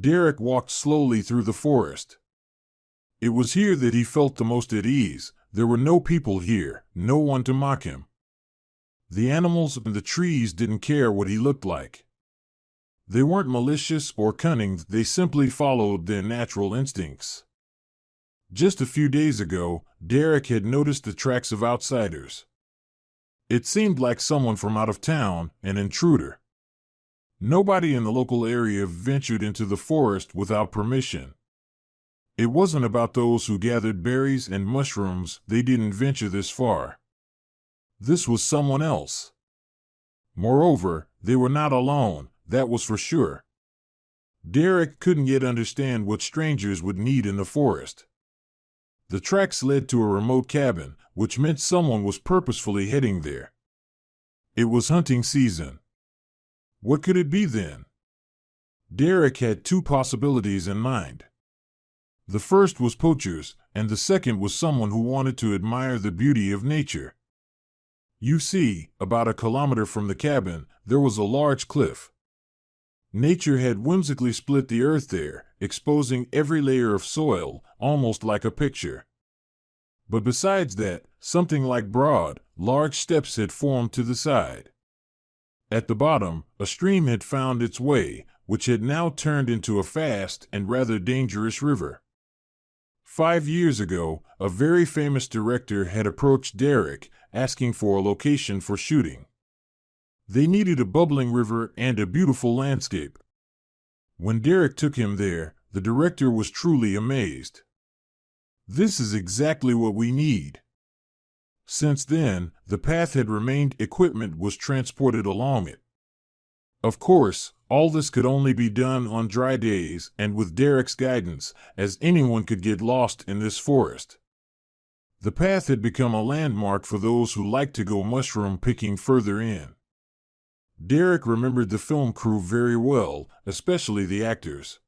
Derek walked slowly through the forest. It was here that he felt the most at ease. There were no people here, no one to mock him. The animals and the trees didn't care what he looked like. They weren't malicious or cunning, they simply followed their natural instincts. Just a few days ago, Derek had noticed the tracks of outsiders. It seemed like someone from out of town, an intruder. Nobody in the local area ventured into the forest without permission. It wasn't about those who gathered berries and mushrooms, they didn't venture this far. This was someone else. Moreover, they were not alone, that was for sure. Derek couldn't yet understand what strangers would need in the forest. The tracks led to a remote cabin, which meant someone was purposefully heading there. It was hunting season. What could it be then? Derek had two possibilities in mind. The first was poachers, and the second was someone who wanted to admire the beauty of nature. You see, about a kilometer from the cabin, there was a large cliff. Nature had whimsically split the earth there, exposing every layer of soil, almost like a picture. But besides that, something like broad, large steps had formed to the side. At the bottom, a stream had found its way, which had now turned into a fast and rather dangerous river. 5 years ago, a very famous director had approached Derek, asking for a location for shooting. They needed a bubbling river and a beautiful landscape. When Derek took him there, the director was truly amazed. "This is exactly what we need." Since then, the path had remained, equipment was transported along it. Of course, all this could only be done on dry days and with Derek's guidance, as anyone could get lost in this forest. The path had become a landmark for those who liked to go mushroom picking further in. Derek remembered the film crew very well, especially the actors.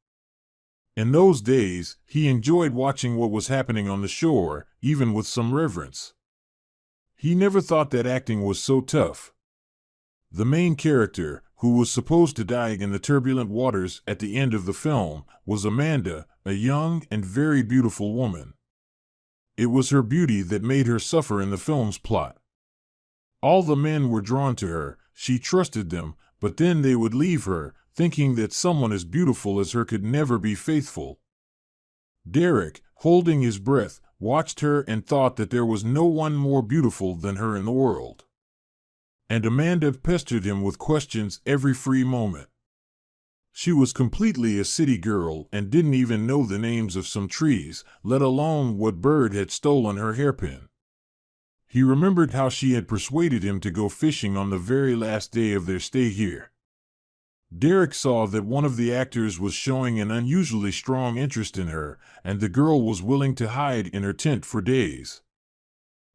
In those days, he enjoyed watching what was happening on the shore, even with some reverence. He never thought that acting was so tough. The main character, who was supposed to die in the turbulent waters at the end of the film, was Amanda, a young and very beautiful woman. It was her beauty that made her suffer in the film's plot. All the men were drawn to her, she trusted them, but then they would leave her, thinking that someone as beautiful as her could never be faithful. Derek, holding his breath, watched her and thought that there was no one more beautiful than her in the world. And Amanda pestered him with questions every free moment. She was completely a city girl and didn't even know the names of some trees, let alone what bird had stolen her hairpin. He remembered how she had persuaded him to go fishing on the very last day of their stay here. Derek saw that one of the actors was showing an unusually strong interest in her, and the girl was willing to hide in her tent for days.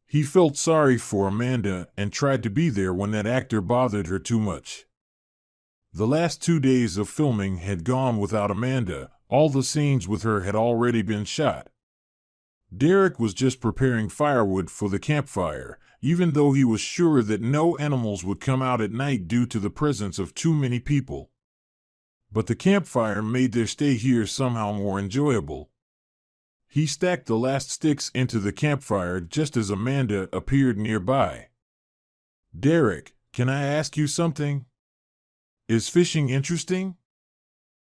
He felt sorry for Amanda and tried to be there when that actor bothered her too much. The last 2 days of filming had gone without Amanda, all the scenes with her had already been shot. Derek was just preparing firewood for the campfire, even though he was sure that no animals would come out at night due to the presence of too many people. But the campfire made their stay here somehow more enjoyable. He stacked the last sticks into the campfire just as Amanda appeared nearby. "Derek, can I ask you something? Is fishing interesting?"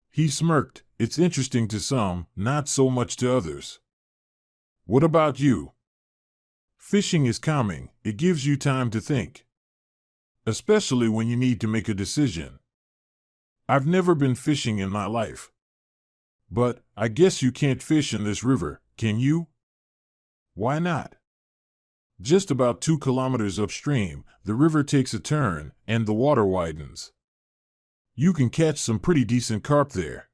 He smirked. "It's interesting to some, not so much to others." "What about you?" "Fishing is calming, it gives you time to think. Especially when you need to make a decision. I've never been fishing in my life. But, I guess you can't fish in this river, can you?" "Why not?" "Just about 2 kilometers upstream, the river takes a turn, and the water widens. You can catch some pretty decent carp there."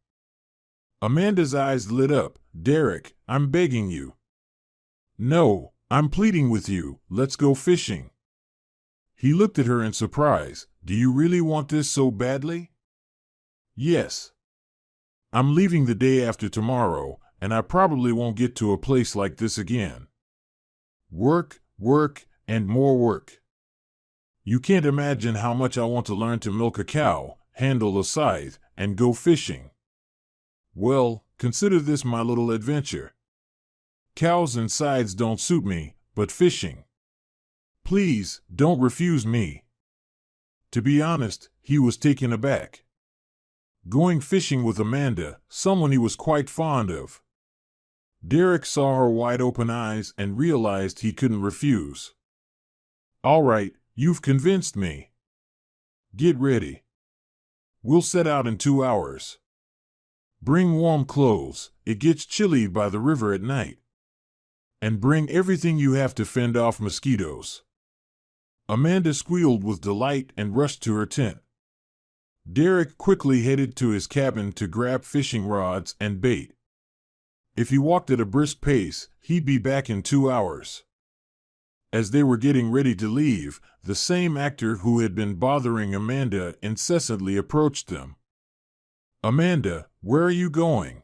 Amanda's eyes lit up. "Derek, I'm begging you." "No, I'm pleading with you, let's go fishing." He looked at her in surprise. "Do you really want this so badly?" "Yes. I'm leaving the day after tomorrow, and I probably won't get to a place like this again. Work, work, and more work. You can't imagine how much I want to learn to milk a cow, handle a scythe, and go fishing." Well, consider this my little adventure. Cows and sides don't suit me, but fishing. Please, don't refuse me. To be honest, he was taken aback. Going fishing with Amanda, someone he was quite fond of. Derek saw her wide-open eyes and realized he couldn't refuse. All right, you've convinced me. Get ready. We'll set out in 2 hours. Bring warm clothes, it gets chilly by the river at night. And bring everything you have to fend off mosquitoes. Amanda squealed with delight and rushed to her tent. Derek quickly headed to his cabin to grab fishing rods and bait. If he walked at a brisk pace, he'd be back in 2 hours. As they were getting ready to leave, the same actor who had been bothering Amanda incessantly approached them. Amanda, where are you going?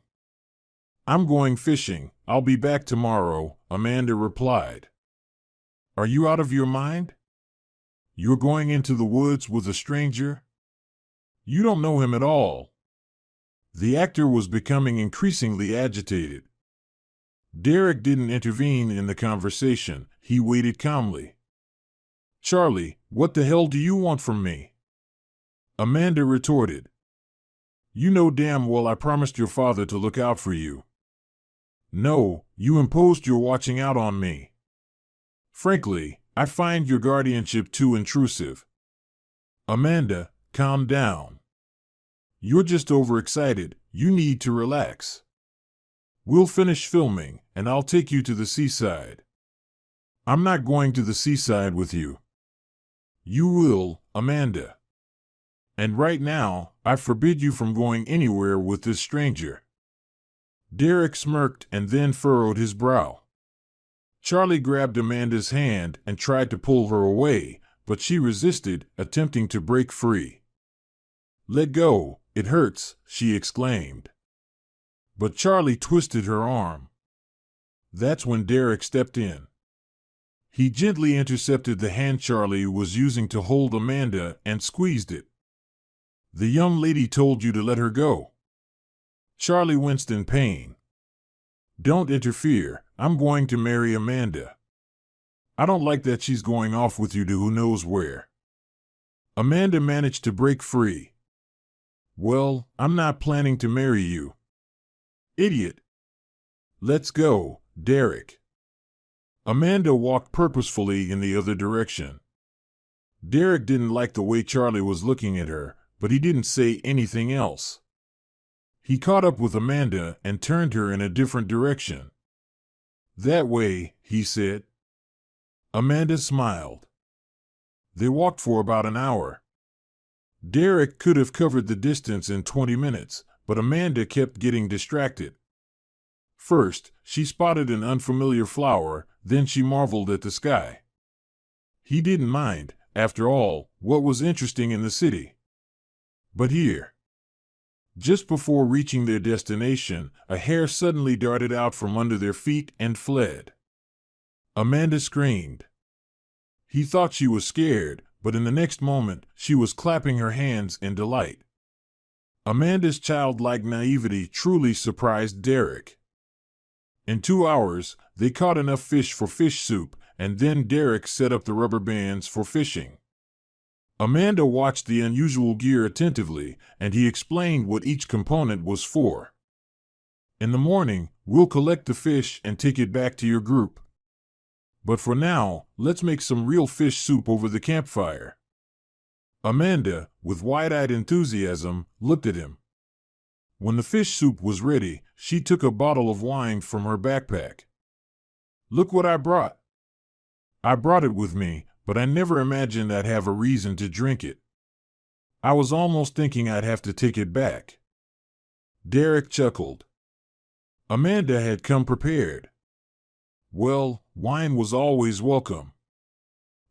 I'm going fishing. I'll be back tomorrow, Amanda replied. Are you out of your mind? You're going into the woods with a stranger? You don't know him at all. The actor was becoming increasingly agitated. Derek didn't intervene in the conversation. He waited calmly. Charlie, what the hell do you want from me? Amanda retorted. You know damn well I promised your father to look out for you. No, you imposed your watching out on me. Frankly, I find your guardianship too intrusive. Amanda, calm down. You're just overexcited. You need to relax. We'll finish filming, and I'll take you to the seaside. I'm not going to the seaside with you. You will, Amanda. And right now, I forbid you from going anywhere with this stranger. Derek smirked and then furrowed his brow. Charlie grabbed Amanda's hand and tried to pull her away, but she resisted, attempting to break free. Let go, it hurts, she exclaimed. But Charlie twisted her arm. That's when Derek stepped in. He gently intercepted the hand Charlie was using to hold Amanda and squeezed it. The young lady told you to let her go. Charlie winced in pain. Don't interfere, I'm going to marry Amanda. I don't like that she's going off with you to who knows where. Amanda managed to break free. Well, I'm not planning to marry you. Idiot. Let's go, Derek. Amanda walked purposefully in the other direction. Derek didn't like the way Charlie was looking at her, but he didn't say anything else. He caught up with Amanda and turned her in a different direction. That way, he said. Amanda smiled. They walked for about an hour. Derek could have covered the distance in 20 minutes, but Amanda kept getting distracted. First, she spotted an unfamiliar flower, then she marveled at the sky. He didn't mind, after all, what was interesting in the city? But here. Just before reaching their destination, a hare suddenly darted out from under their feet and fled. Amanda screamed. He thought she was scared, but in the next moment, she was clapping her hands in delight. Amanda's childlike naivety truly surprised Derek. In 2 hours, they caught enough fish for fish soup, and then Derek set up the rubber bands for fishing. Amanda watched the unusual gear attentively, and he explained what each component was for. In the morning, we'll collect the fish and take it back to your group. But for now, let's make some real fish soup over the campfire. Amanda, with wide-eyed enthusiasm, looked at him. When the fish soup was ready, she took a bottle of wine from her backpack. Look what I brought. I brought it with me, but I never imagined I'd have a reason to drink it. I was almost thinking I'd have to take it back. Derek chuckled. Amanda had come prepared. Well, wine was always welcome.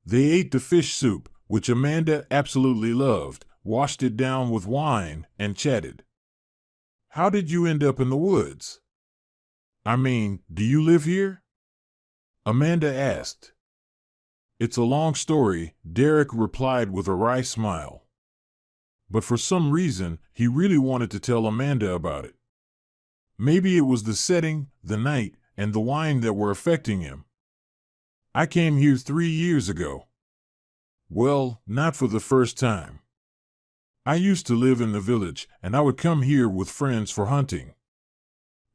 They ate the fish soup, which Amanda absolutely loved, washed it down with wine, and chatted. How did you end up in the woods? I mean, do you live here? Amanda asked. It's a long story, Derek replied with a wry smile. But for some reason, he really wanted to tell Amanda about it. Maybe it was the setting, the night, and the wine that were affecting him. I came here 3 years ago. Well, not for the first time. I used to live in the village, and I would come here with friends for hunting.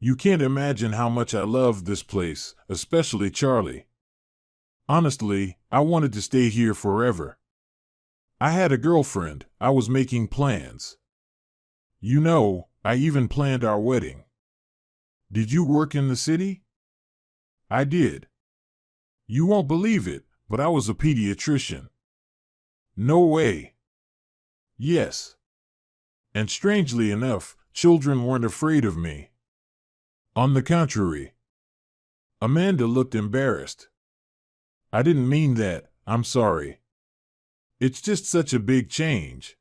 You can't imagine how much I loved this place, especially Charlie. Honestly, I wanted to stay here forever. I had a girlfriend, I was making plans. You know, I even planned our wedding. Did you work in the city? I did. You won't believe it, but I was a pediatrician. No way. Yes. And strangely enough, children weren't afraid of me. On the contrary. Amanda looked embarrassed. I didn't mean that, I'm sorry. It's just such a big change.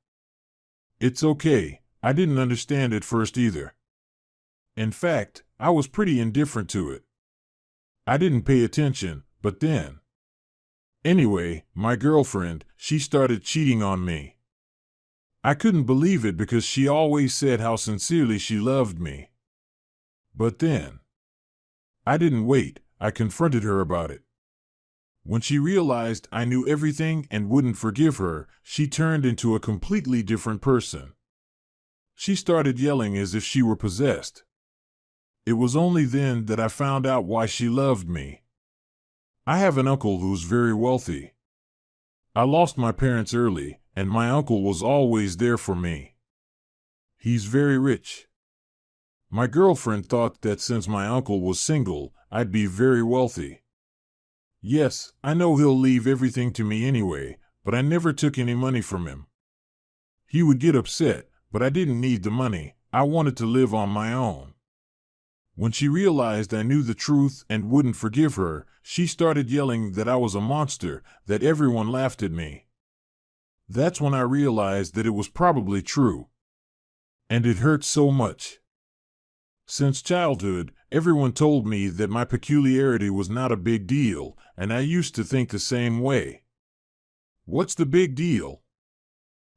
It's okay, I didn't understand at first either. In fact, I was pretty indifferent to it. I didn't pay attention, but then. Anyway, my girlfriend, she started cheating on me. I couldn't believe it because she always said how sincerely she loved me. But then. I didn't wait, I confronted her about it. When she realized I knew everything and wouldn't forgive her, she turned into a completely different person. She started yelling as if she were possessed. It was only then that I found out why she loved me. I have an uncle who's very wealthy. I lost my parents early, and my uncle was always there for me. He's very rich. My girlfriend thought that since my uncle was single, I'd be very wealthy. Yes, I know he'll leave everything to me anyway, but I never took any money from him. He would get upset, but I didn't need the money. I wanted to live on my own. When she realized I knew the truth and wouldn't forgive her, she started yelling that I was a monster, that everyone laughed at me. That's when I realized that it was probably true. And it hurt so much. Since childhood, everyone told me that my peculiarity was not a big deal, and I used to think the same way. What's the big deal?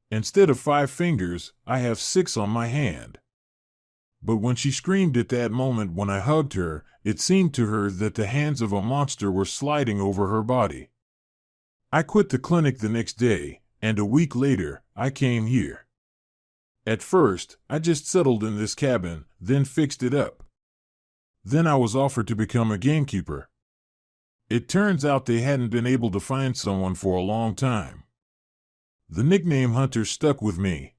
Instead of 5 fingers, I have 6 on my hand. But when she screamed at that moment when I hugged her, it seemed to her that the hands of a monster were sliding over her body. I quit the clinic the next day, and a week later, I came here. At first, I just settled in this cabin, then fixed it up. Then I was offered to become a gamekeeper. It turns out they hadn't been able to find someone for a long time. The nickname Hunter stuck with me.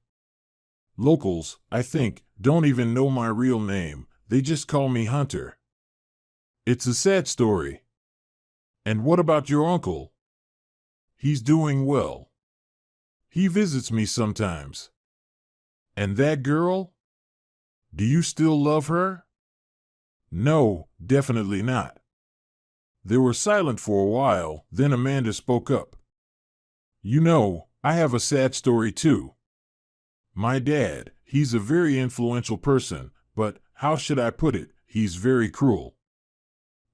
Locals, I think, don't even know my real name, they just call me Hunter. It's a sad story. And what about your uncle? He's doing well. He visits me sometimes. And that girl? Do you still love her? No, definitely not. They were silent for a while, then Amanda spoke up. You know, I have a sad story too. My dad, he's a very influential person, but, how should I put it, he's very cruel.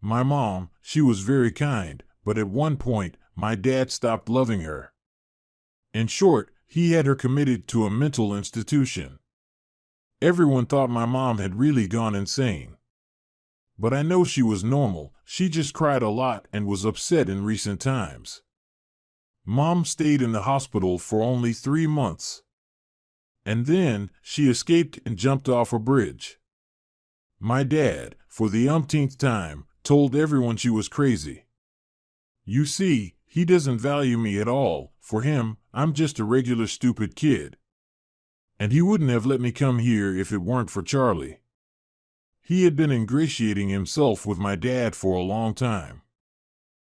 My mom, she was very kind, but at one point, my dad stopped loving her. In short, he had her committed to a mental institution. Everyone thought my mom had really gone insane. But I know she was normal, she just cried a lot and was upset in recent times. Mom stayed in the hospital for only 3 months. And then, she escaped and jumped off a bridge. My dad, for the umpteenth time, told everyone she was crazy. You see, he doesn't value me at all. For him, I'm just a regular stupid kid. And he wouldn't have let me come here if it weren't for Charlie. He had been ingratiating himself with my dad for a long time.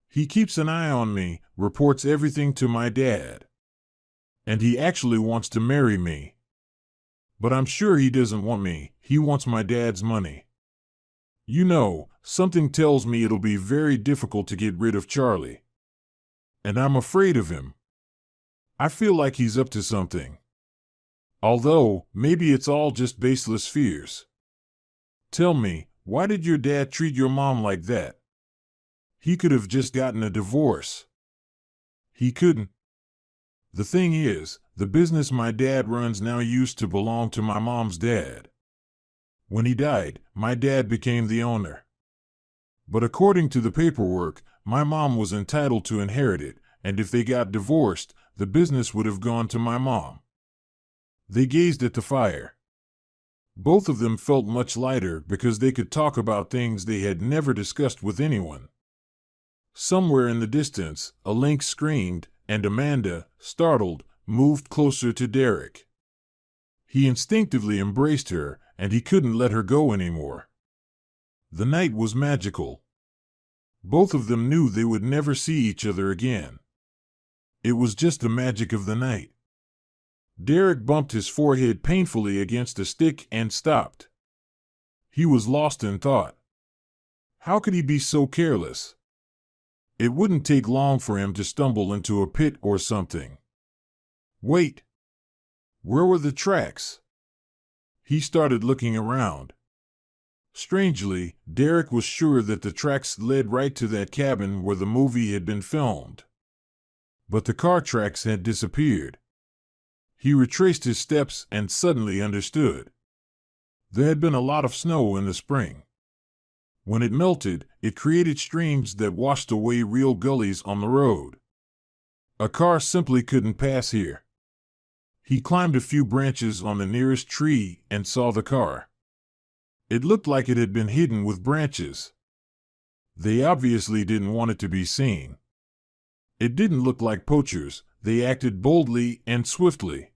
He keeps an eye on me, reports everything to my dad. And he actually wants to marry me. But I'm sure he doesn't want me, he wants my dad's money. You know, something tells me it'll be very difficult to get rid of Charlie. And I'm afraid of him. I feel like he's up to something. Although, maybe it's all just baseless fears. Tell me, why did your dad treat your mom like that? He could have just gotten a divorce. He couldn't. The thing is, the business my dad runs now used to belong to my mom's dad. When he died, my dad became the owner. But according to the paperwork, my mom was entitled to inherit it, and if they got divorced, the business would have gone to my mom. They gazed at the fire. Both of them felt much lighter because they could talk about things they had never discussed with anyone. Somewhere in the distance, a lynx screamed, and Amanda, startled, moved closer to Derek. He instinctively embraced her, and he couldn't let her go anymore. The night was magical. Both of them knew they would never see each other again. It was just the magic of the night. Derek bumped his forehead painfully against a stick and stopped. He was lost in thought. How could he be so careless? It wouldn't take long for him to stumble into a pit or something. Wait! Where were the tracks? He started looking around. Strangely, Derek was sure that the tracks led right to that cabin where the movie had been filmed. But the car tracks had disappeared. He retraced his steps and suddenly understood. There had been a lot of snow in the spring. When it melted, it created streams that washed away real gullies on the road. A car simply couldn't pass here. He climbed a few branches on the nearest tree and saw the car. It looked like it had been hidden with branches. They obviously didn't want it to be seen. It didn't look like poachers. They acted boldly and swiftly.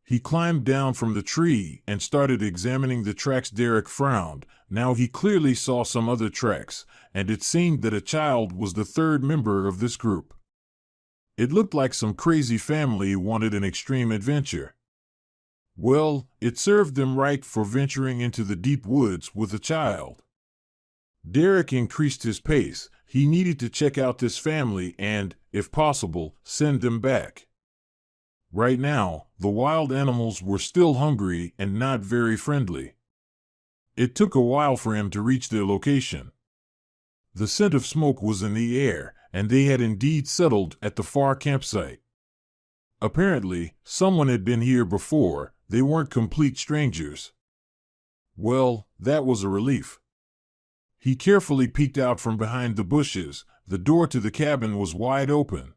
He climbed down from the tree and started examining the tracks. Derek frowned. Now he clearly saw some other tracks, and it seemed that a child was the third member of this group. It looked like some crazy family wanted an extreme adventure. Well, it served them right for venturing into the deep woods with a child. Derek increased his pace. He needed to check out this family and, if possible, send them back. Right now, the wild animals were still hungry and not very friendly. It took a while for him to reach their location. The scent of smoke was in the air, and they had indeed settled at the far campsite. Apparently, someone had been here before. They weren't complete strangers. Well, that was a relief. He carefully peeked out from behind the bushes. The door to the cabin was wide open.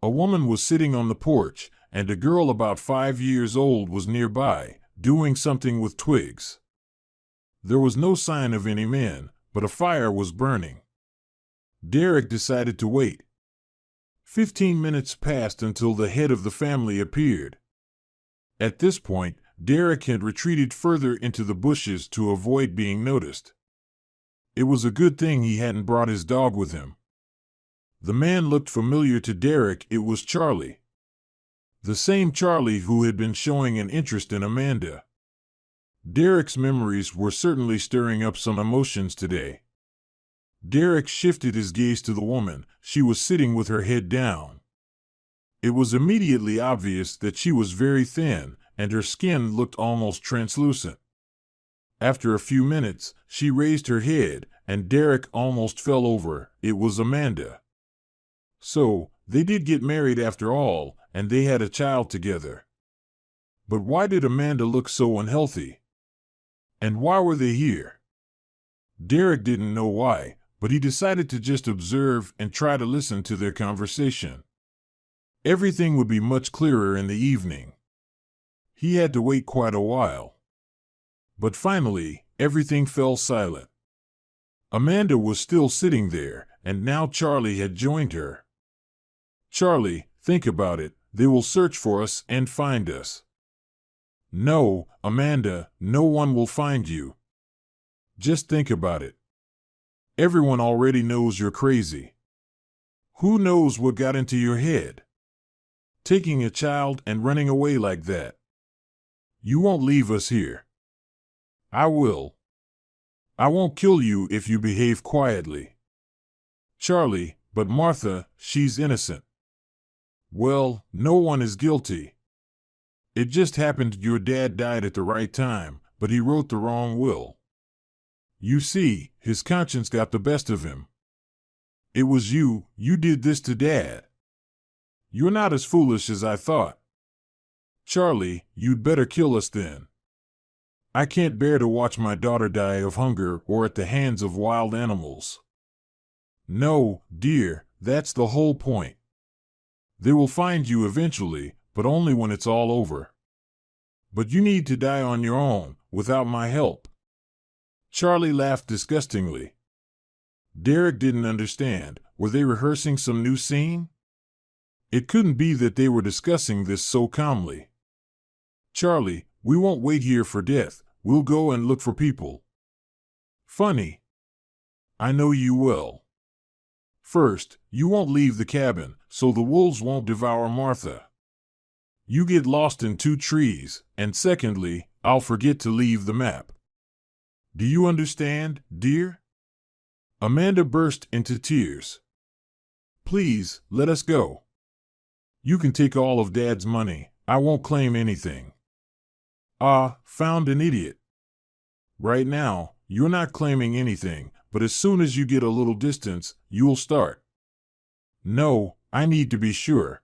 A woman was sitting on the porch, and a girl about 5 years old was nearby, doing something with twigs. There was no sign of any men, but a fire was burning. Derek decided to wait. 15 minutes passed until the head of the family appeared. At this point, Derek had retreated further into the bushes to avoid being noticed. It was a good thing he hadn't brought his dog with him. The man looked familiar to Derek. It was Charlie. The same Charlie who had been showing an interest in Amanda. Derek's memories were certainly stirring up some emotions today. Derek shifted his gaze to the woman. She was sitting with her head down. It was immediately obvious that she was very thin, and her skin looked almost translucent. After a few minutes, she raised her head, and Derek almost fell over. It was Amanda. So, they did get married after all, and they had a child together. But why did Amanda look so unhealthy? And why were they here? Derek didn't know why, but he decided to just observe and try to listen to their conversation. Everything would be much clearer in the evening. He had to wait quite a while. But finally, everything fell silent. Amanda was still sitting there, and now Charlie had joined her. Charlie, think about it. They will search for us and find us. No, Amanda, no one will find you. Just think about it. Everyone already knows you're crazy. Who knows what got into your head? Taking a child and running away like that. You won't leave us here. I will. I won't kill you if you behave quietly. Charlie, but Martha, she's innocent. Well, no one is guilty. It just happened your dad died at the right time, but he wrote the wrong will. You see, his conscience got the best of him. It was you did this to Dad. You're not as foolish as I thought. Charlie, you'd better kill us then. I can't bear to watch my daughter die of hunger or at the hands of wild animals. No, dear, that's the whole point. They will find you eventually, but only when it's all over. But you need to die on your own, without my help. Charlie laughed disgustingly. Derek didn't understand. Were they rehearsing some new scene? It couldn't be that they were discussing this so calmly. Charlie, we won't wait here for death. We'll go and look for people. Funny. I know you will. First, you won't leave the cabin, so the wolves won't devour Martha. You get lost in 2 trees, and secondly, I'll forget to leave the map. Do you understand, dear? Amanda burst into tears. Please, let us go. You can take all of Dad's money. I won't claim anything. Ah, found an idiot. Right now, you're not claiming anything, but as soon as you get a little distance, you'll start. No, I need to be sure.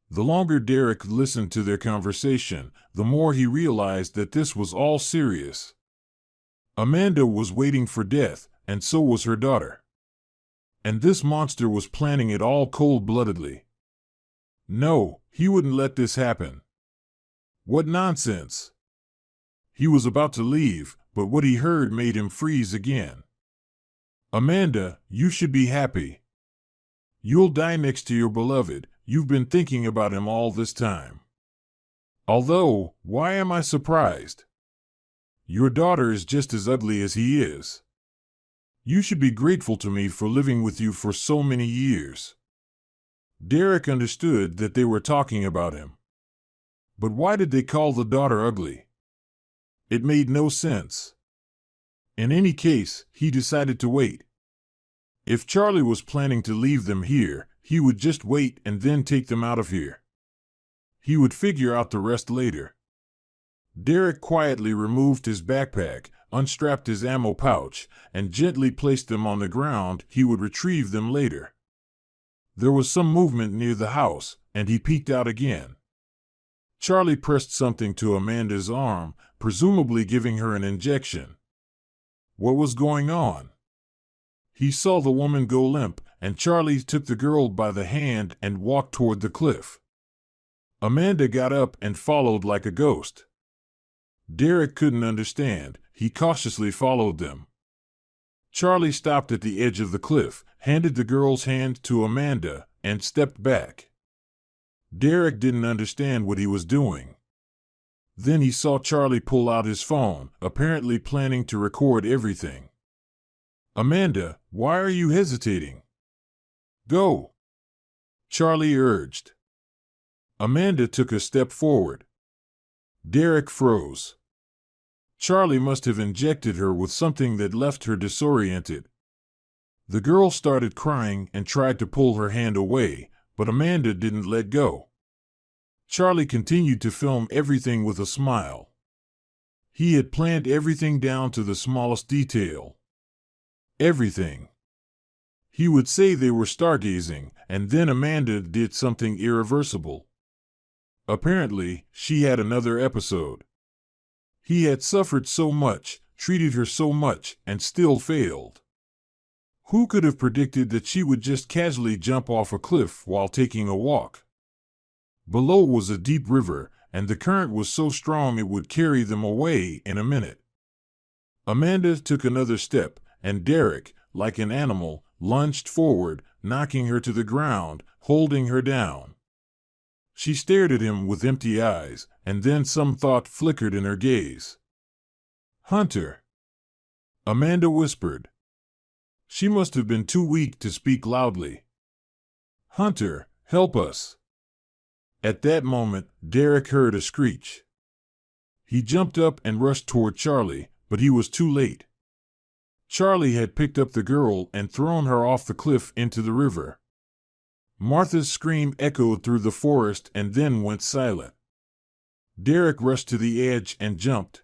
The longer Derek listened to their conversation, the more he realized that this was all serious. Amanda was waiting for death, and so was her daughter. And this monster was planning it all cold-bloodedly. No, he wouldn't let this happen. What nonsense! He was about to leave, but what he heard made him freeze again. Amanda, you should be happy. You'll die next to your beloved. You've been thinking about him all this time. Although, why am I surprised? Your daughter is just as ugly as he is. You should be grateful to me for living with you for so many years. Derek understood that they were talking about him. But why did they call the daughter ugly? It made no sense. In any case, he decided to wait. If Charlie was planning to leave them here, he would just wait and then take them out of here. He would figure out the rest later. Derek quietly removed his backpack, unstrapped his ammo pouch, and gently placed them on the ground. He would retrieve them later. There was some movement near the house, and he peeked out again. Charlie pressed something to Amanda's arm, presumably giving her an injection. What was going on? He saw the woman go limp, and Charlie took the girl by the hand and walked toward the cliff. Amanda got up and followed like a ghost. Derek couldn't understand. He cautiously followed them. Charlie stopped at the edge of the cliff, handed the girl's hand to Amanda, and stepped back. Derek didn't understand what he was doing. Then he saw Charlie pull out his phone, apparently planning to record everything. Amanda, why are you hesitating? Go, Charlie urged. Amanda took a step forward. Derek froze. Charlie must have injected her with something that left her disoriented. The girl started crying and tried to pull her hand away, but Amanda didn't let go. Charlie continued to film everything with a smile. He had planned everything down to the smallest detail. Everything. He would say they were stargazing, and then Amanda did something irreversible. Apparently, she had another episode. He had suffered so much, treated her so much, and still failed. Who could have predicted that she would just casually jump off a cliff while taking a walk? Below was a deep river, and the current was so strong it would carry them away in a minute. Amanda took another step, and Derek, like an animal, lunged forward, knocking her to the ground, holding her down. She stared at him with empty eyes, and then some thought flickered in her gaze. Hunter, Amanda whispered. She must have been too weak to speak loudly. Hunter, help us. At that moment, Derek heard a screech. He jumped up and rushed toward Charlie, but he was too late. Charlie had picked up the girl and thrown her off the cliff into the river. Martha's scream echoed through the forest and then went silent. Derek rushed to the edge and jumped.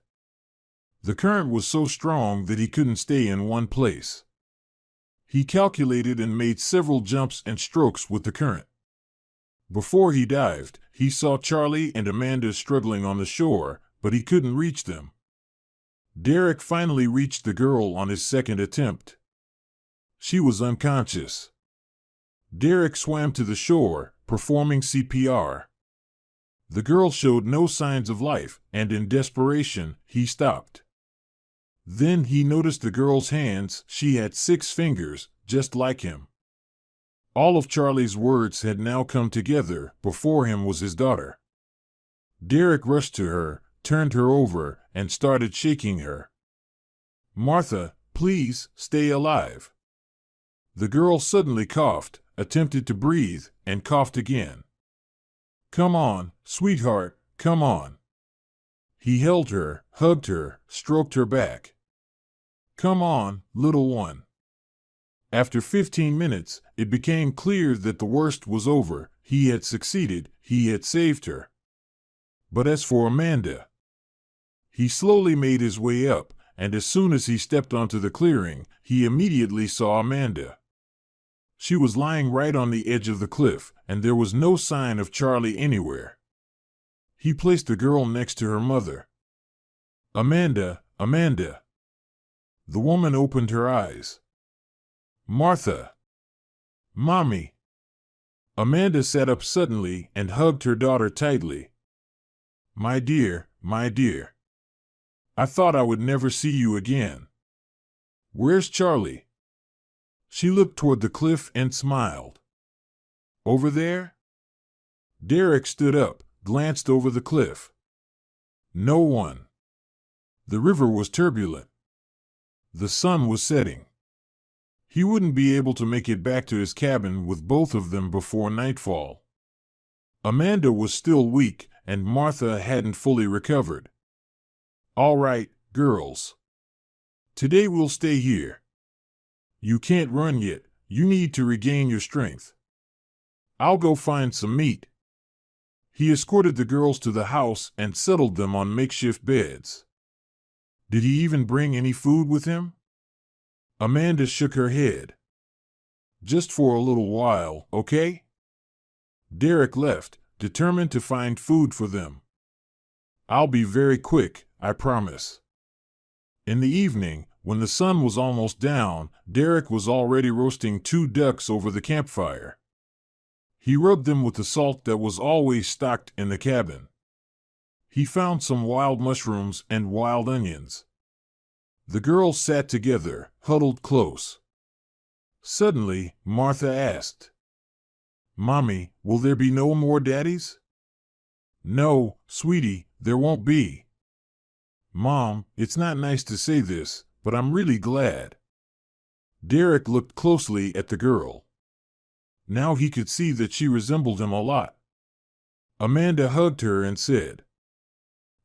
The current was so strong that he couldn't stay in one place. He calculated and made several jumps and strokes with the current. Before he dived, he saw Charlie and Amanda struggling on the shore, but he couldn't reach them. Derek finally reached the girl on his second attempt. She was unconscious. Derek swam to the shore, performing CPR. The girl showed no signs of life, and in desperation, he stopped. Then he noticed the girl's hands. She had 6 fingers, just like him. All of Charlie's words had now come together. Before him was his daughter. Derek rushed to her, turned her over, and started shaking her. "Martha, please, stay alive." The girl suddenly coughed, attempted to breathe, and coughed again. "Come on, sweetheart, come on." He held her, hugged her, stroked her back. "Come on, little one." After 15 minutes, it became clear that the worst was over. He had succeeded, he had saved her. But as for Amanda, he slowly made his way up, and as soon as he stepped onto the clearing, he immediately saw Amanda. She was lying right on the edge of the cliff, and there was no sign of Charlie anywhere. He placed the girl next to her mother. "Amanda, Amanda." The woman opened her eyes. "Martha." "Mommy." Amanda sat up suddenly and hugged her daughter tightly. My dear, I thought I would never see you again. Where's Charlie?" She looked toward the cliff and smiled. "Over there?" Derek stood up, glanced over the cliff. No one. The river was turbulent. The sun was setting. He wouldn't be able to make it back to his cabin with both of them before nightfall. Amanda was still weak, and Martha hadn't fully recovered. "All right, girls. Today we'll stay here. You can't run yet. You need to regain your strength. I'll go find some meat." He escorted the girls to the house and settled them on makeshift beds. Did he even bring any food with him? Amanda shook her head. "Just for a little while, okay?" Derek left, determined to find food for them. "I'll be very quick, I promise." In the evening, when the sun was almost down, Derek was already roasting 2 ducks over the campfire. He rubbed them with the salt that was always stocked in the cabin. He found some wild mushrooms and wild onions. The girls sat together, huddled close. Suddenly, Martha asked, "Mommy, will there be no more daddies?" "No, sweetie, there won't be." "Mom, it's not nice to say this, but I'm really glad." Derek looked closely at the girl. Now he could see that she resembled him a lot. Amanda hugged her and said,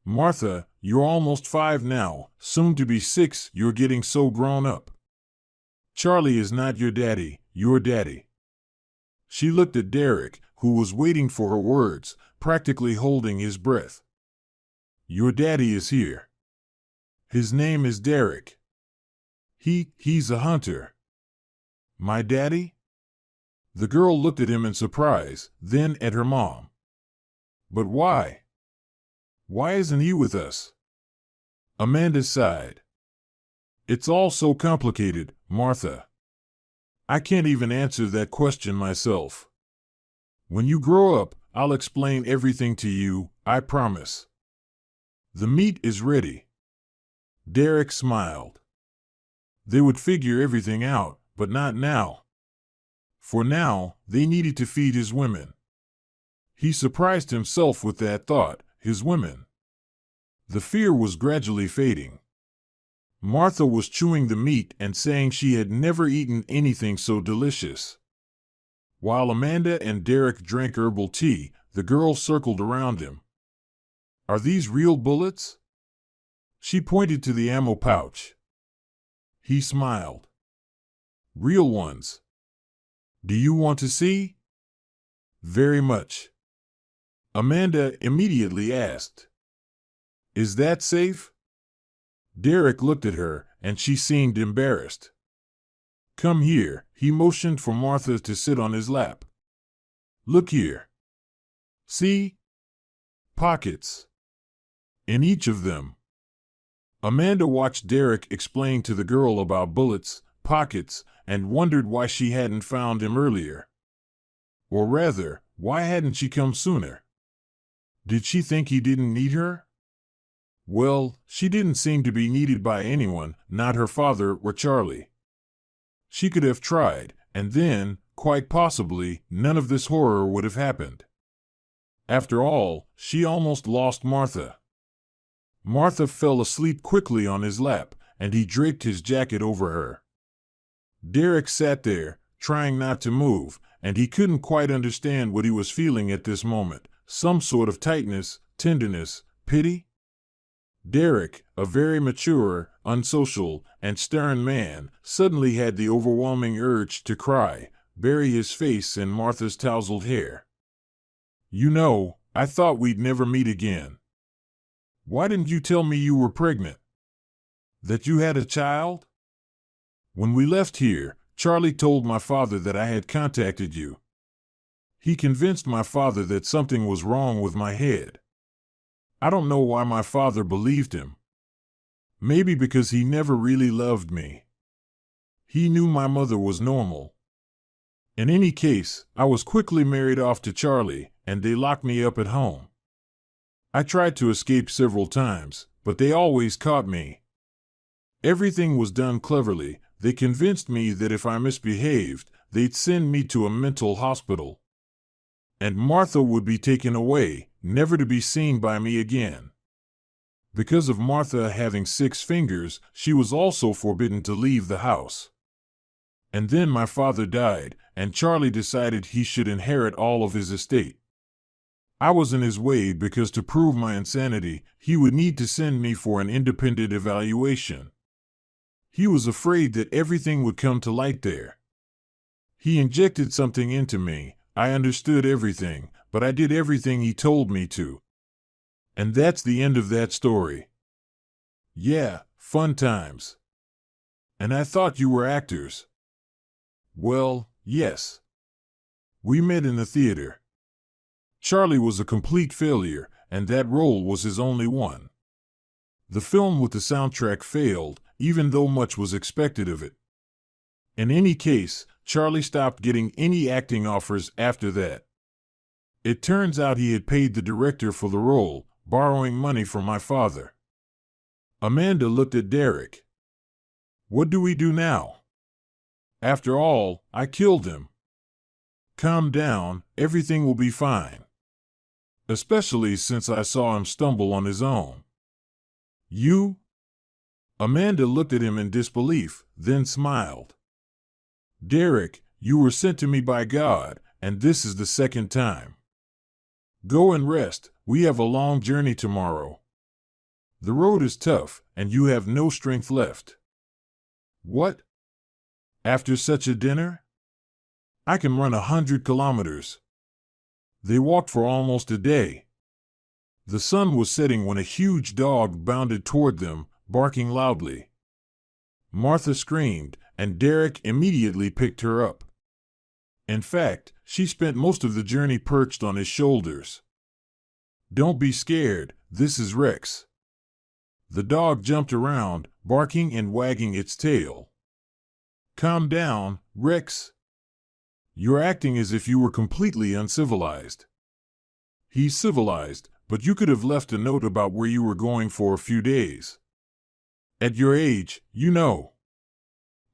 "Martha, you're almost 5 now, soon to be 6. You're getting so grown up. Charlie is not your daddy, your daddy." She looked at Derek, who was waiting for her words, practically holding his breath. "Your daddy is here. His name is Derek. He's a hunter." "My daddy?" The girl looked at him in surprise, then at her mom. "But why? Why isn't he with us?" Amanda sighed. "It's all so complicated, Martha. I can't even answer that question myself. When you grow up, I'll explain everything to you, I promise." "The meat is ready." Derek smiled. They would figure everything out, but not now. For now, they needed to feed his women. He surprised himself with that thought, his women. The fear was gradually fading. Martha was chewing the meat and saying she had never eaten anything so delicious. While Amanda and Derek drank herbal tea, the girl circled around him. "Are these real bullets?" She pointed to the ammo pouch. He smiled. "Real ones. Do you want to see?" "Very much." Amanda immediately asked, "Is that safe?" Derek looked at her, and she seemed embarrassed. "Come here," he motioned for Martha to sit on his lap. "Look here. See? Pockets. In each of them." Amanda watched Derek explain to the girl about bullets, pockets, and wondered why she hadn't found him earlier. Or rather, why hadn't she come sooner? Did she think he didn't need her? Well, she didn't seem to be needed by anyone, not her father or Charlie. She could have tried, and then, quite possibly, none of this horror would have happened. After all, she almost lost Martha. Martha fell asleep quickly on his lap, and he draped his jacket over her. Derek sat there, trying not to move, and he couldn't quite understand what he was feeling at this moment, some sort of tightness, tenderness, pity. Derek, a very mature, unsocial, and stern man, suddenly had the overwhelming urge to cry, bury his face in Martha's tousled hair. "You know, I thought we'd never meet again. Why didn't you tell me you were pregnant? That you had a child? When we left here, Charlie told my father that I had contacted you. He convinced my father that something was wrong with my head. I don't know why my father believed him. Maybe because he never really loved me. He knew my mother was normal. In any case, I was quickly married off to Charlie, and they locked me up at home. I tried to escape several times, but they always caught me. Everything was done cleverly. They convinced me that if I misbehaved, they'd send me to a mental hospital. And Martha would be taken away, never to be seen by me again. Because of Martha having 6 fingers, she was also forbidden to leave the house. And then my father died, and Charlie decided he should inherit all of his estate. I was in his way because to prove my insanity, he would need to send me for an independent evaluation. He was afraid that everything would come to light there. He injected something into me. I understood everything, but I did everything he told me to. And that's the end of that story. Yeah, fun times. And I thought you were actors. Well, yes. We met in the theater. Charlie was a complete failure, and that role was his only one. The film with the soundtrack failed, even though much was expected of it. In any case, Charlie stopped getting any acting offers after that. It turns out he had paid the director for the role, borrowing money from my father. Amanda looked at Derek. What do we do now? After all, I killed him. Calm down, everything will be fine. Especially since I saw him stumble on his own. You? Amanda looked at him in disbelief, then smiled. Derek, you were sent to me by God, and this is the second time. Go and rest, we have a long journey tomorrow. The road is tough, and you have no strength left. What? After such a dinner? I can run 100 kilometers. They walked for almost a day. The sun was setting when a huge dog bounded toward them, barking loudly. Martha screamed, and Derek immediately picked her up. In fact, she spent most of the journey perched on his shoulders. Don't be scared, this is Rex. The dog jumped around, barking and wagging its tail. Calm down, Rex. You're acting as if you were completely uncivilized. He's civilized, but you could have left a note about where you were going for a few days. At your age, you know.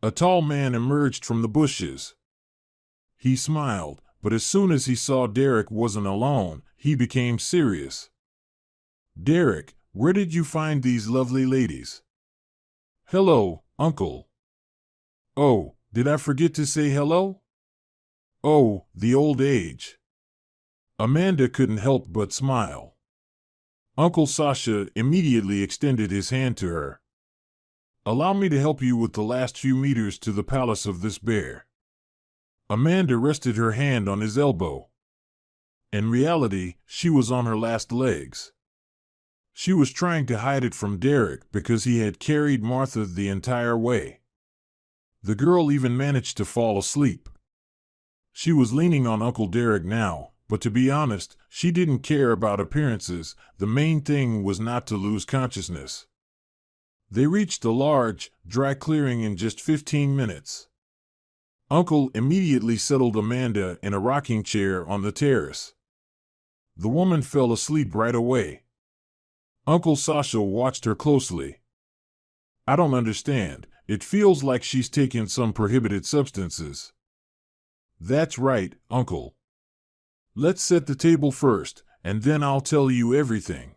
A tall man emerged from the bushes. He smiled, but as soon as he saw Derek wasn't alone, he became serious. Derek, where did you find these lovely ladies? Hello, Uncle. Oh, did I forget to say hello? Oh, the old age. Amanda couldn't help but smile. Uncle Sasha immediately extended his hand to her. Allow me to help you with the last few meters to the palace of this bear. Amanda rested her hand on his elbow. In reality, she was on her last legs. She was trying to hide it from Derek because he had carried Martha the entire way. The girl even managed to fall asleep. She was leaning on Uncle Derek now, but to be honest, she didn't care about appearances. The main thing was not to lose consciousness. They reached a large, dry clearing in just 15 minutes. Uncle immediately settled Amanda in a rocking chair on the terrace. The woman fell asleep right away. Uncle Sasha watched her closely. I don't understand. It feels like she's taken some prohibited substances. That's right, Uncle. Let's set the table first, and then I'll tell you everything.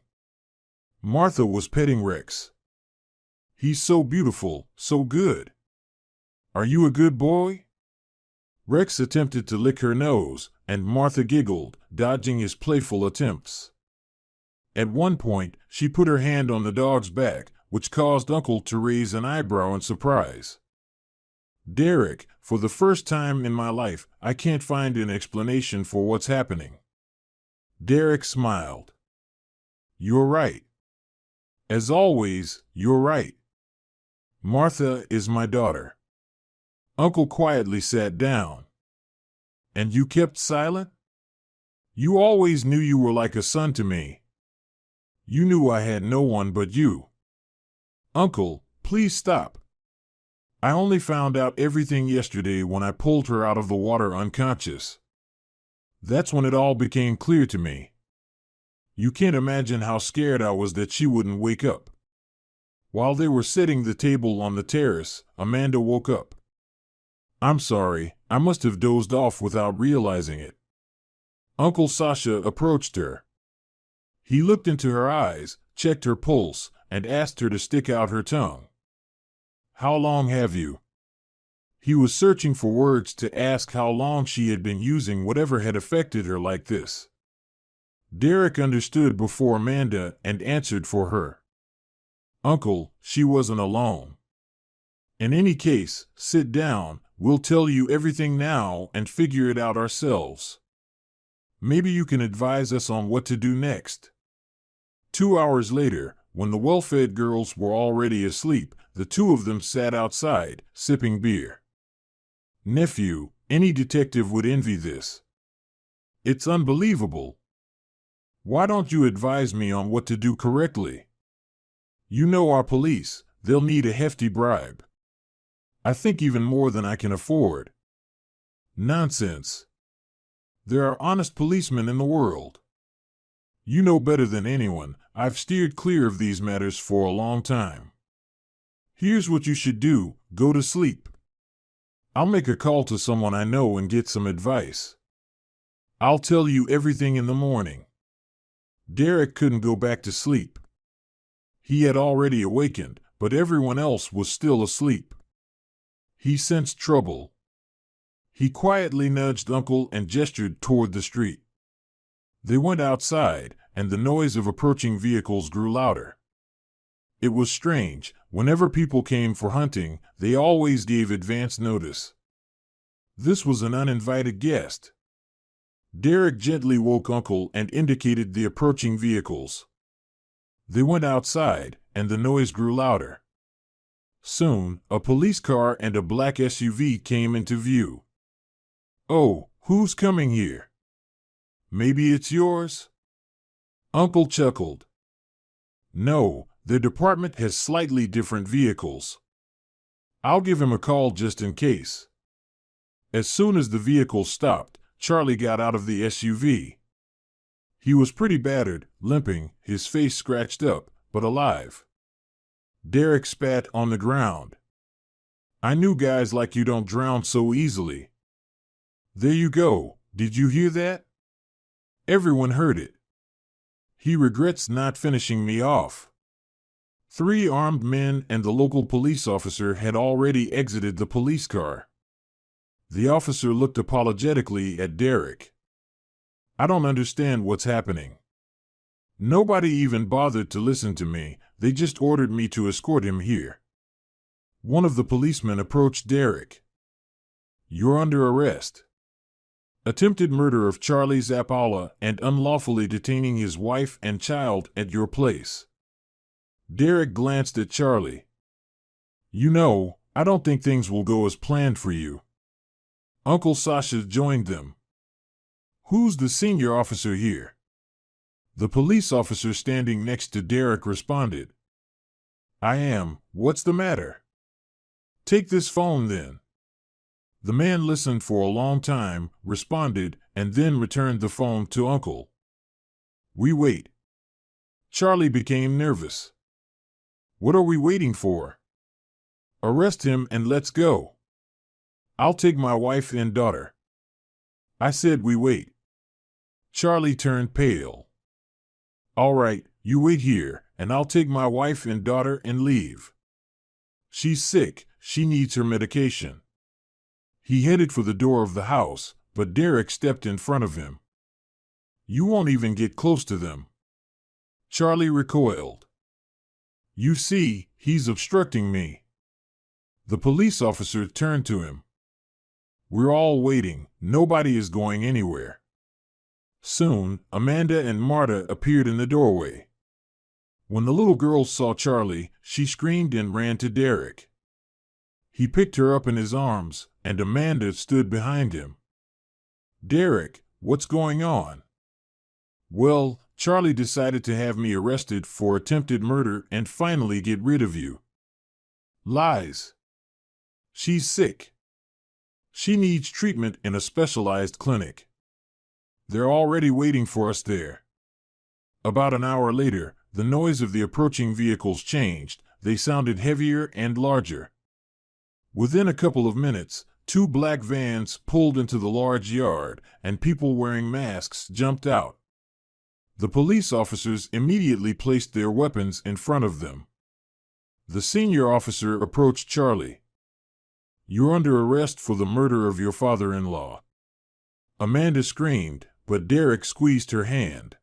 Martha was petting Rex. He's so beautiful, so good. Are you a good boy? Rex attempted to lick her nose, and Martha giggled, dodging his playful attempts. At one point, she put her hand on the dog's back, which caused Uncle to raise an eyebrow in surprise. Derek, for the first time in my life, I can't find an explanation for what's happening. Derek smiled. You're right. As always, you're right. Martha is my daughter. Uncle quietly sat down. And you kept silent? You always knew you were like a son to me. You knew I had no one but you. Uncle, please stop. I only found out everything yesterday when I pulled her out of the water unconscious. That's when it all became clear to me. You can't imagine how scared I was that she wouldn't wake up. While they were setting the table on the terrace, Amanda woke up. I'm sorry, I must have dozed off without realizing it. Uncle Sasha approached her. He looked into her eyes, checked her pulse, and asked her to stick out her tongue. How long have you? He was searching for words to ask how long she had been using whatever had affected her like this. Derek understood before Amanda and answered for her. Uncle, she wasn't alone. In any case, sit down, we'll tell you everything now and figure it out ourselves. Maybe you can advise us on what to do next. 2 hours later, when the well-fed girls were already asleep, the two of them sat outside, sipping beer. Nephew, any detective would envy this. It's unbelievable. Why don't you advise me on what to do correctly? You know our police, they'll need a hefty bribe. I think even more than I can afford. Nonsense. There are honest policemen in the world. You know better than anyone, I've steered clear of these matters for a long time. Here's what you should do, go to sleep. I'll make a call to someone I know and get some advice. I'll tell you everything in the morning. Derek couldn't go back to sleep. He had already awakened, but everyone else was still asleep. He sensed trouble. He quietly nudged Uncle and gestured toward the street. They went outside, and the noise of approaching vehicles grew louder. It was strange, whenever people came for hunting, they always gave advance notice. This was an uninvited guest. Derek gently woke Uncle and indicated the approaching vehicles. They went outside, and the noise grew louder. Soon, a police car and a black SUV came into view. Oh, who's coming here? Maybe it's yours? Uncle chuckled. No, the department has slightly different vehicles. I'll give him a call just in case. As soon as the vehicle stopped, Charlie got out of the SUV. He was pretty battered, limping, his face scratched up, but alive. Derek spat on the ground. I knew guys like you don't drown so easily. There you go, did you hear that? Everyone heard it. He regrets not finishing me off. 3 armed men and the local police officer had already exited the police car. The officer looked apologetically at Derek. I don't understand what's happening. Nobody even bothered to listen to me, they just ordered me to escort him here. One of the policemen approached Derek. You're under arrest. Attempted murder of Charlie Zappala and unlawfully detaining his wife and child at your place. Derek glanced at Charlie. You know, I don't think things will go as planned for you. Uncle Sasha joined them. Who's the senior officer here? The police officer standing next to Derek responded. I am. What's the matter? Take this phone then. The man listened for a long time, responded, and then returned the phone to Uncle. We wait. Charlie became nervous. What are we waiting for? Arrest him and let's go. I'll take my wife and daughter. I said we wait. Charlie turned pale. All right, you wait here, and I'll take my wife and daughter and leave. She's sick, she needs her medication. He headed for the door of the house, but Derek stepped in front of him. You won't even get close to them. Charlie recoiled. You see, he's obstructing me. The police officer turned to him. We're all waiting, nobody is going anywhere. Soon, Amanda and Marta appeared in the doorway. When the little girl saw Charlie, she screamed and ran to Derek. He picked her up in his arms, and Amanda stood behind him. Derek, what's going on? Well, Charlie decided to have me arrested for attempted murder and finally get rid of you. Lies. She's sick. She needs treatment in a specialized clinic. They're already waiting for us there. About an hour later, the noise of the approaching vehicles changed. They sounded heavier and larger. Within a couple of minutes, 2 black vans pulled into the large yard, and people wearing masks jumped out. The police officers immediately placed their weapons in front of them. The senior officer approached Charlie. You're under arrest for the murder of your father-in-law. Amanda screamed, but Derek squeezed her hand.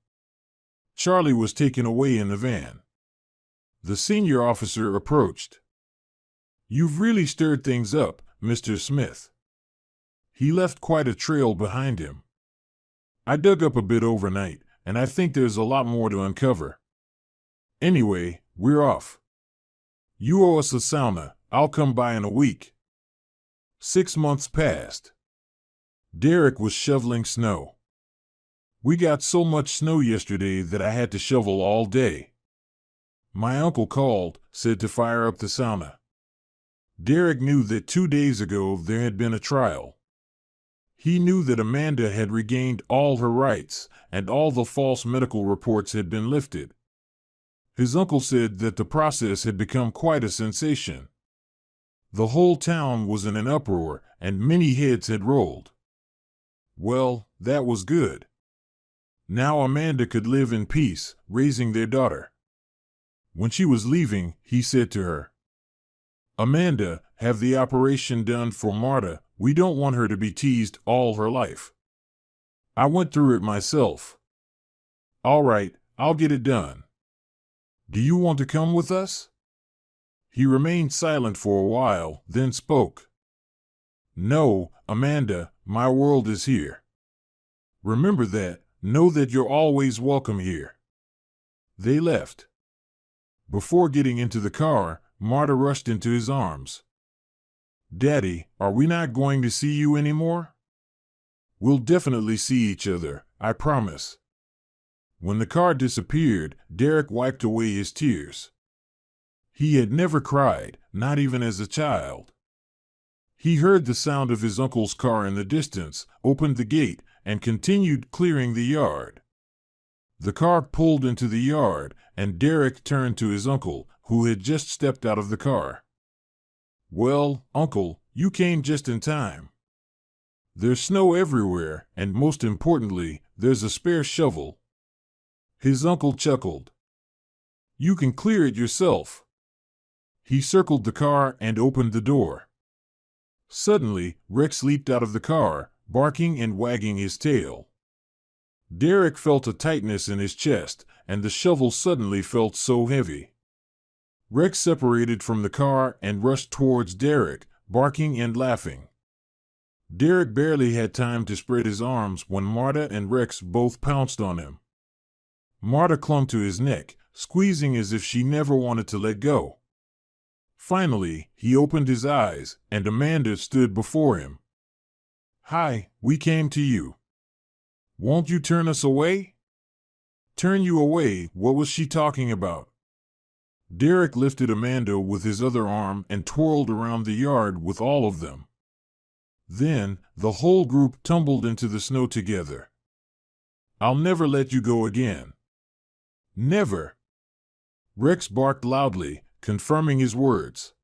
Charlie was taken away in the van. The senior officer approached. You've really stirred things up, Mr. Smith. He left quite a trail behind him. I dug up a bit overnight, and I think there's a lot more to uncover. Anyway, we're off. You owe us a sauna. I'll come by in a week. 6 months passed. Derek was shoveling snow. We got so much snow yesterday that I had to shovel all day. My uncle called, said to fire up the sauna. Derek knew that 2 days ago there had been a trial. He knew that Amanda had regained all her rights, and all the false medical reports had been lifted. His uncle said that the process had become quite a sensation. The whole town was in an uproar, and many heads had rolled. Well, that was good. Now Amanda could live in peace, raising their daughter. When she was leaving, he said to her, Amanda, have the operation done for Marta. We don't want her to be teased all her life. I went through it myself. All right, I'll get it done. Do you want to come with us? He remained silent for a while, then spoke. No, Amanda, my world is here. Remember that, know that you're always welcome here. They left. Before getting into the car, Marta rushed into his arms. Daddy, are we not going to see you anymore? We'll definitely see each other, I promise. When the car disappeared, Derek wiped away his tears. He had never cried, not even as a child. He heard the sound of his uncle's car in the distance, opened the gate, and continued clearing the yard. The car pulled into the yard, and Derek turned to his uncle, who had just stepped out of the car. Well, Uncle, you came just in time. There's snow everywhere, and most importantly, there's a spare shovel. His uncle chuckled. You can clear it yourself. He circled the car and opened the door. Suddenly, Rex leaped out of the car, barking and wagging his tail. Derek felt a tightness in his chest, and the shovel suddenly felt so heavy. Rex separated from the car and rushed towards Derek, barking and laughing. Derek barely had time to spread his arms when Marta and Rex both pounced on him. Marta clung to his neck, squeezing as if she never wanted to let go. Finally, he opened his eyes, and Amanda stood before him. Hi, we came to you. Won't you turn us away? Turn you away, what was she talking about? Derek lifted Amanda with his other arm and twirled around the yard with all of them. Then, the whole group tumbled into the snow together. "I'll never let you go again." "Never!" Rex barked loudly, confirming his words.